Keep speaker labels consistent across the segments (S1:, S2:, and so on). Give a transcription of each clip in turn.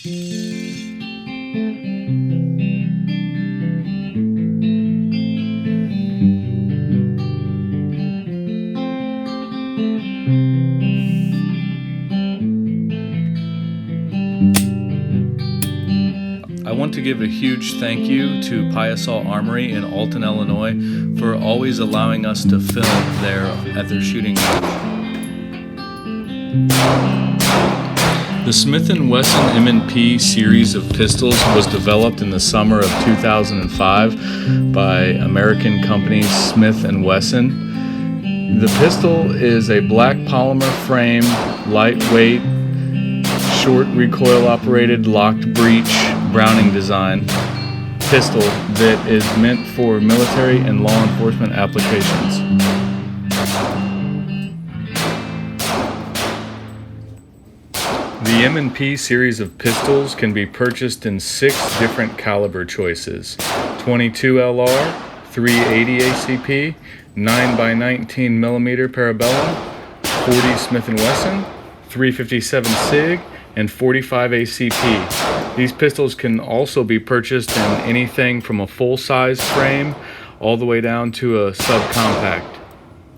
S1: I want to give a huge thank you to Piasol Armory in Alton, Illinois for always allowing us to film there at their shooting range. The Smith & Wesson M&P series of pistols was developed in the summer of 2005 by American company Smith & Wesson. The pistol is a black polymer frame, lightweight, short recoil operated locked breech Browning design pistol that is meant for military and law enforcement applications. The M&P series of pistols can be purchased in 6 different caliber choices: 22 LR, 380 ACP, 9x19 millimeter parabellum, 40 Smith & Wesson, 357 SIG, and 45 ACP. These pistols can also be purchased in anything from a full-size frame all the way down to a subcompact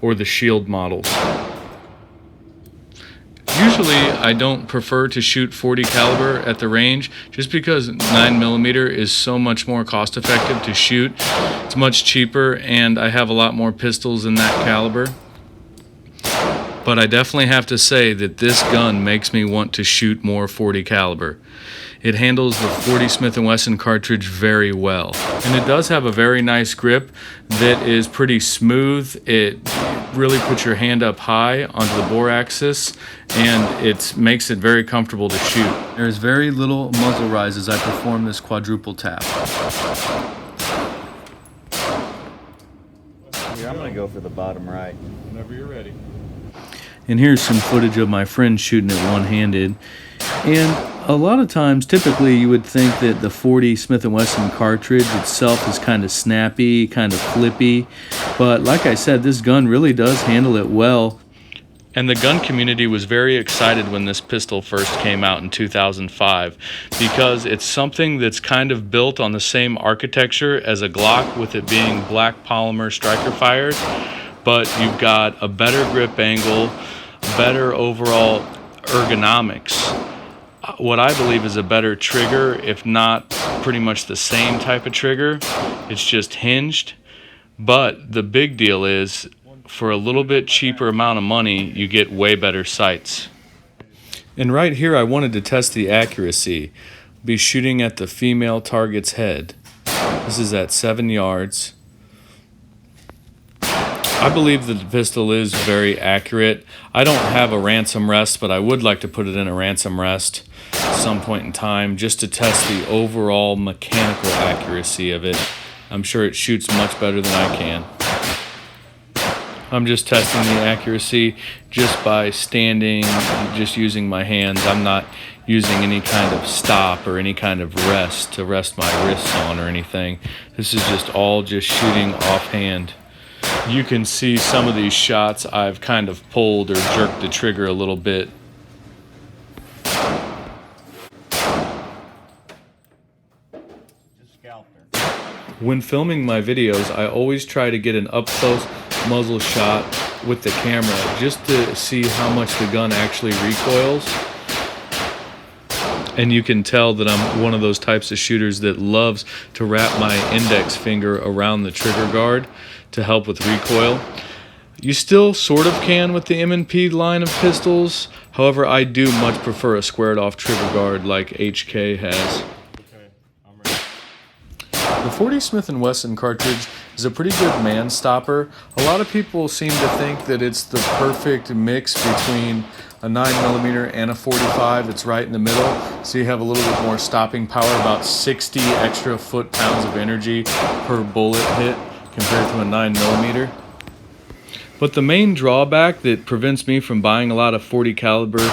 S1: or the Shield models. Usually I don't prefer to shoot 40 caliber at the range just because 9mm is so much more cost effective to shoot. It's much cheaper and I have a lot more pistols in that caliber. But I definitely have to say that this gun makes me want to shoot more 40 caliber. It handles the 40 Smith & Wesson cartridge very well. And it does have a very nice grip that is pretty smooth. It really puts your hand up high onto the bore axis and it makes it very comfortable to shoot. There's very little muzzle rise as I perform this quadruple tap.
S2: Here, I'm gonna go for the bottom right.
S1: Whenever you're ready. And here's some footage of my friend shooting it one-handed. And a lot of times, typically, you would think that the 40 Smith & Wesson cartridge itself is kind of snappy, kind of flippy. But like I said, this gun really does handle it well. And the gun community was very excited when this pistol first came out in 2005 because it's something that's kind of built on the same architecture as a Glock, with it being black polymer striker fired. But you've got a better grip angle, better overall ergonomics, what I believe is a better trigger, if not pretty much the same type of trigger. It's just hinged. But the big deal is, for a little bit cheaper amount of money, you get way better sights. And right here I wanted to test the accuracy. Be shooting at the female target's head. This is at 7 yards. I believe that the pistol is very accurate. I don't have a ransom rest, but I would like to put it in a ransom rest at some point in time just to test the overall mechanical accuracy of it. I'm sure it shoots much better than I can. I'm just testing the accuracy just by standing, just using my hands. I'm not using any kind of stop or any kind of rest to rest my wrists on or anything. This is just all just shooting offhand. You can see some of these shots I've kind of pulled or jerked the trigger a little bit. When filming my videos, I always try to get an up-close muzzle shot with the camera just to see how much the gun actually recoils. And you can tell that I'm one of those types of shooters that loves to wrap my index finger around the trigger guard to help with recoil. You still sort of can with the M&P line of pistols. However, I do much prefer a squared off trigger guard like HK has. The 40 Smith & Wesson cartridge is a pretty good man stopper. A lot of people seem to think that it's the perfect mix between a 9mm and a 45. It's right in the middle, so you have a little bit more stopping power, about 60 extra foot-pounds of energy per bullet hit compared to a 9mm. But the main drawback that prevents me from buying a lot of 40 caliber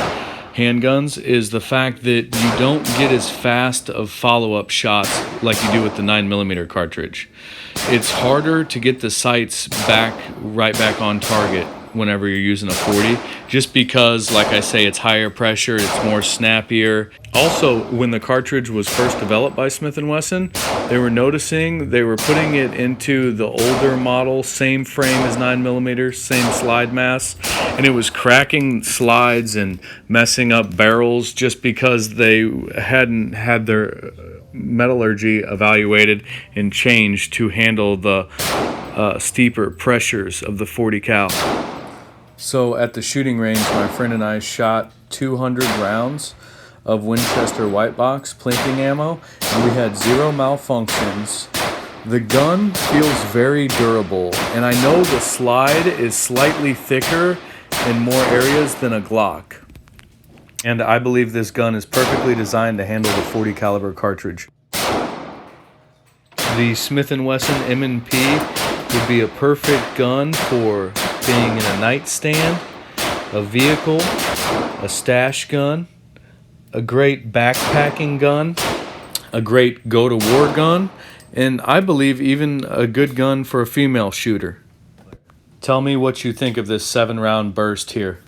S1: handguns is the fact that you don't get as fast of follow-up shots like you do with the 9mm cartridge. It's harder to get the sights right back on target whenever you're using a 40, just because, like I say, it's higher pressure, it's more snappier. Also, when the cartridge was first developed by Smith & Wesson, they were noticing they were putting it into the older model, same frame as 9mm, same slide mass, and it was cracking slides and messing up barrels just because they hadn't had their metallurgy evaluated and changed to handle the steeper pressures of the 40 cal. So at the shooting range, my friend and I shot 200 rounds of Winchester white box plinking ammo, and we had 0 malfunctions. The gun feels very durable, and I know the slide is slightly thicker in more areas than a Glock. And I believe this gun is perfectly designed to handle the 40 caliber cartridge. The Smith & Wesson M&P would be a perfect gun for being in a nightstand, a vehicle, a stash gun, a great backpacking gun, a great go-to-war gun, and I believe even a good gun for a female shooter. Tell me what you think of this 7-round burst here.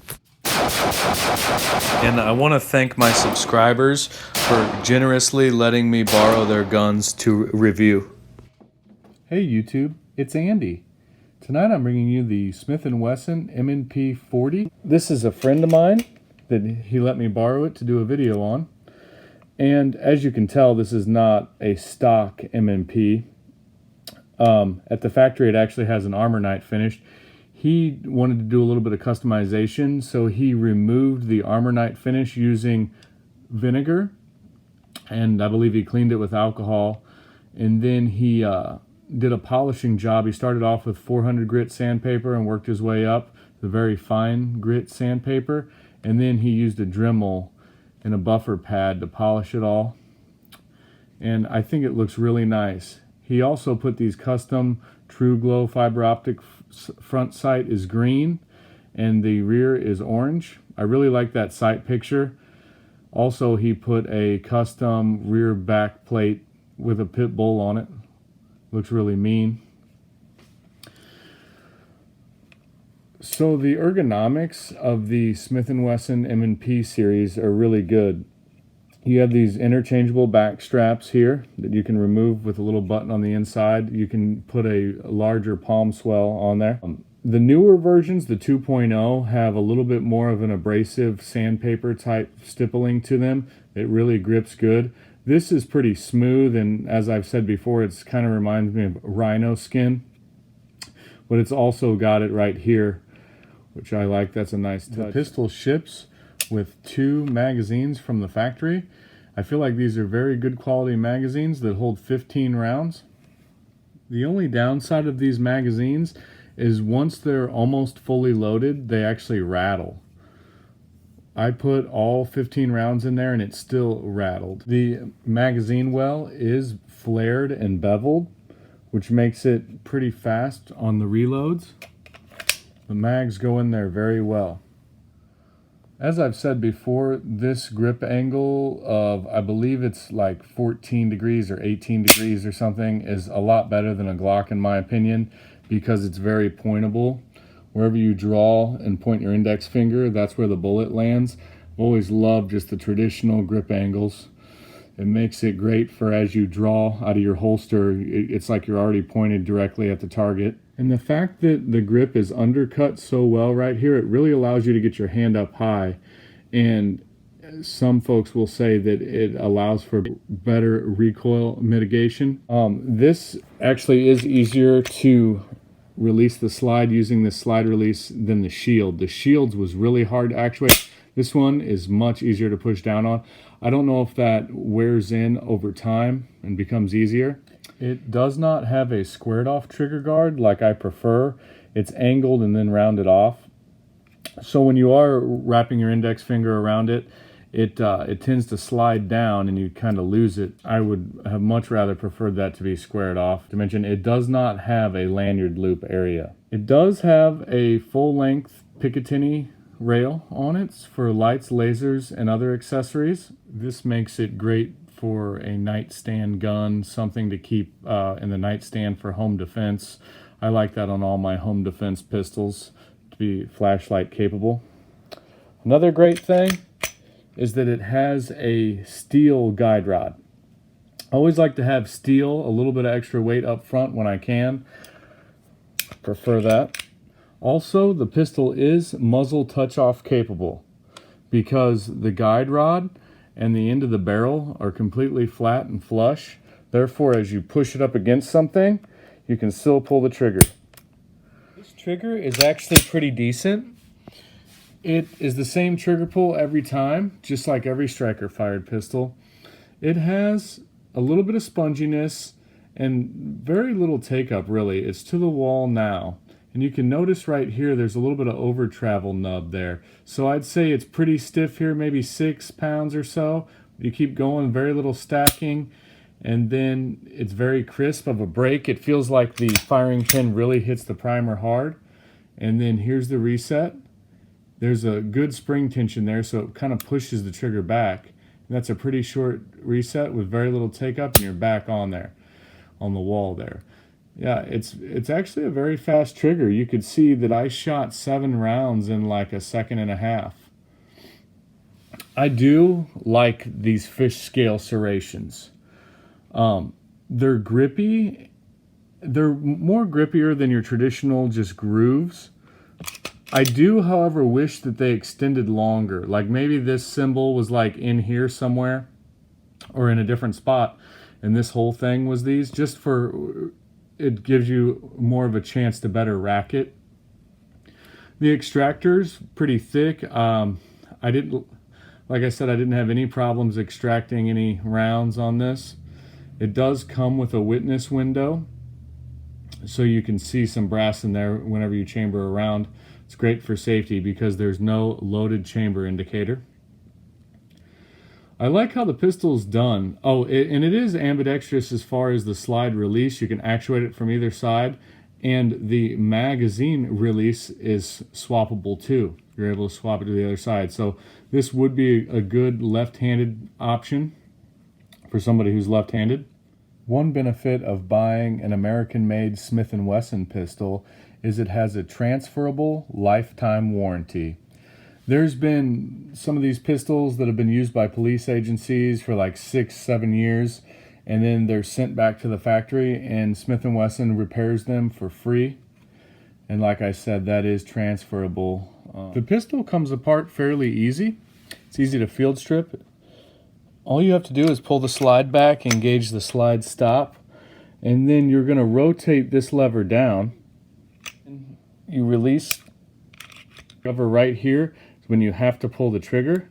S1: And I want to thank my subscribers for generously letting me borrow their guns to review.
S3: Hey YouTube, it's Andy. Tonight I'm bringing you the Smith & Wesson M&P 40. This is a friend of mine that he let me borrow it to do a video on. And as you can tell, this is not a stock M&P. At the factory it actually has an Armor Night finished. He wanted to do a little bit of customization, so he removed the Armor Night finish using vinegar, and I believe he cleaned it with alcohol, and then he did a polishing job. He started off with 400 grit sandpaper and worked his way up to very fine grit sandpaper, and then he used a Dremel and a buffer pad to polish it all, and I think it looks really nice. He also put these custom True Glow fiber optic front sight is green and the rear is orange. I really like that sight picture. Also, he put a custom rear back plate with a pit bull on it. Looks really mean. So the ergonomics of the Smith & Wesson M&P series are really good. You have these interchangeable back straps here that you can remove with a little button on the inside. You can put a larger palm swell on there. The newer versions, the 2.0, have a little bit more of an abrasive sandpaper type stippling to them. It really grips good. This is pretty smooth, and as I've said before, it kind of reminds me of rhino skin. But it's also got it right here, which I like. That's a nice touch. The pistol ships with 2 magazines from the factory. I feel like these are very good quality magazines that hold 15 rounds. The only downside of these magazines is once they're almost fully loaded, they actually rattle. I put all 15 rounds in there and it still rattled. The magazine well is flared and beveled, which makes it pretty fast on the reloads. The mags go in there very well. As I've said before, this grip angle of, I believe it's like 14 degrees or 18 degrees or something, is a lot better than a Glock in my opinion, because it's very pointable. Wherever you draw and point your index finger, that's where the bullet lands. I've always loved just the traditional grip angles. It makes it great for as you draw out of your holster, it's like you're already pointed directly at the target. And the fact that the grip is undercut so well right here, it really allows you to get your hand up high. And some folks will say that it allows for better recoil mitigation. This actually is easier to release the slide using this slide release than the shield. The shields was really hard to actuate. This one is much easier to push down on. I don't know if that wears in over time and becomes easier. It does not have a squared off trigger guard like I prefer. It's angled and then rounded off. So when you are wrapping your index finger around it, it tends to slide down and you kind of lose it. I would have much rather preferred that to be squared off. To mention, it does not have a lanyard loop area. It does have a full-length Picatinny rail on it for lights, lasers, and other accessories. This makes it great for a nightstand gun, something to keep in the nightstand for home defense. I like that on all my home defense pistols, be flashlight capable. Another great thing is that it has a steel guide rod. I always like to have steel, a little bit of extra weight up front when I can. Prefer that. Also, the pistol is muzzle touch-off capable because the guide rod and the end of the barrel are completely flat and flush. Therefore, as you push it up against something, you can still pull the trigger. This trigger is actually pretty decent. It is the same trigger pull every time, just like every striker fired pistol. It has a little bit of sponginess and very little take up really. It's to the wall now. And you can notice right here there's a little bit of over travel nub there. So I'd say it's pretty stiff here, maybe 6 pounds or so. You keep going, very little stacking, and then it's very crisp of a break. It feels like the firing pin really hits the primer hard. And then here's the reset. There's a good spring tension there, so it kind of pushes the trigger back. And that's a pretty short reset with very little take up, and you're back on there, on the wall there. Yeah, it's actually a very fast trigger. You could see that I shot 7 rounds in like 1.5 seconds. I do like these fish scale serrations. They're grippy. They're more grippier than your traditional just grooves. I do, however, wish that they extended longer. Like maybe this symbol was like in here somewhere or in a different spot, and this whole thing was these, just for it gives you more of a chance to better rack it. The extractor's pretty thick. Like I said, I didn't have any problems extracting any rounds on this. It does come with a witness window, so you can see some brass in there whenever you chamber a round. It's great for safety because there's no loaded chamber indicator. I like how the pistol's done. Oh, and it is ambidextrous as far as the slide release. You can actuate it from either side, and the magazine release is swappable too. You're able to swap it to the other side. So this would be a good left-handed option for somebody who's left-handed. One benefit of buying an American-made Smith & Wesson pistol is it has a transferable lifetime warranty. There's been some of these pistols that have been used by police agencies for like 6-7 years, and then they're sent back to the factory, and Smith & Wesson repairs them for free. And like I said, that is transferable. The pistol comes apart fairly easy. It's easy to field strip. All you have to do is pull the slide back, engage the slide stop, and then you're going to rotate this lever down. You release the lever right here when you have to pull the trigger,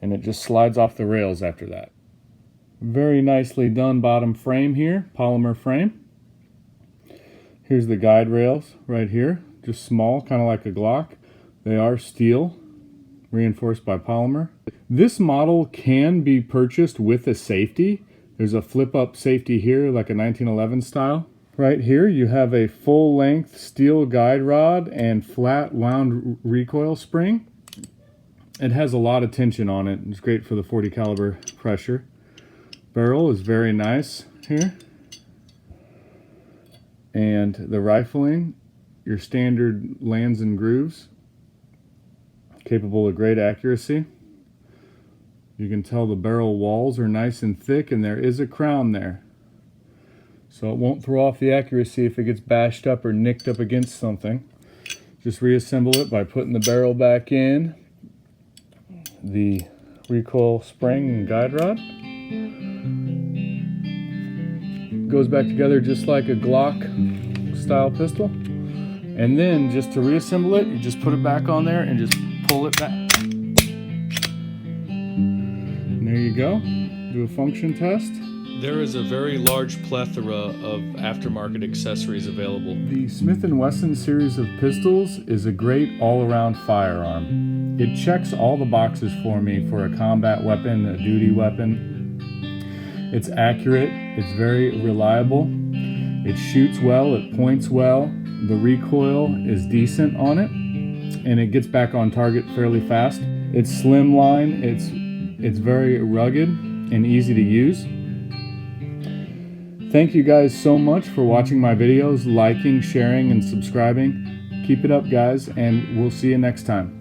S3: and it just slides off the rails after that. Very nicely done bottom frame here, polymer frame. Here's the guide rails right here, just small, kind of like a Glock. They are steel, reinforced by polymer. This model can be purchased with a safety. There's a flip-up safety here, like a 1911 style. Right here you have a full-length steel guide rod and flat wound recoil spring. It has a lot of tension on it. It's great for the .40 caliber pressure. Barrel is very nice here. And the rifling, your standard lands and grooves, capable of great accuracy. You can tell the barrel walls are nice and thick, and there is a crown there. So it won't throw off the accuracy if it gets bashed up or nicked up against something. Just reassemble it by putting the barrel back in, the recoil spring and guide rod. Goes back together just like a Glock style pistol. And then just to reassemble it, you just put it back on there and just pull it back. And there you go. Do a function test.
S1: There is a very large plethora of aftermarket accessories available.
S3: The Smith & Wesson series of pistols is a great all-around firearm. It checks all the boxes for me for a combat weapon, a duty weapon. It's accurate, it's very reliable, it shoots well, it points well, the recoil is decent on it, and it gets back on target fairly fast. It's slimline, it's very rugged and easy to use. Thank you guys so much for watching my videos, liking, sharing, and subscribing. Keep it up, guys, and we'll see you next time.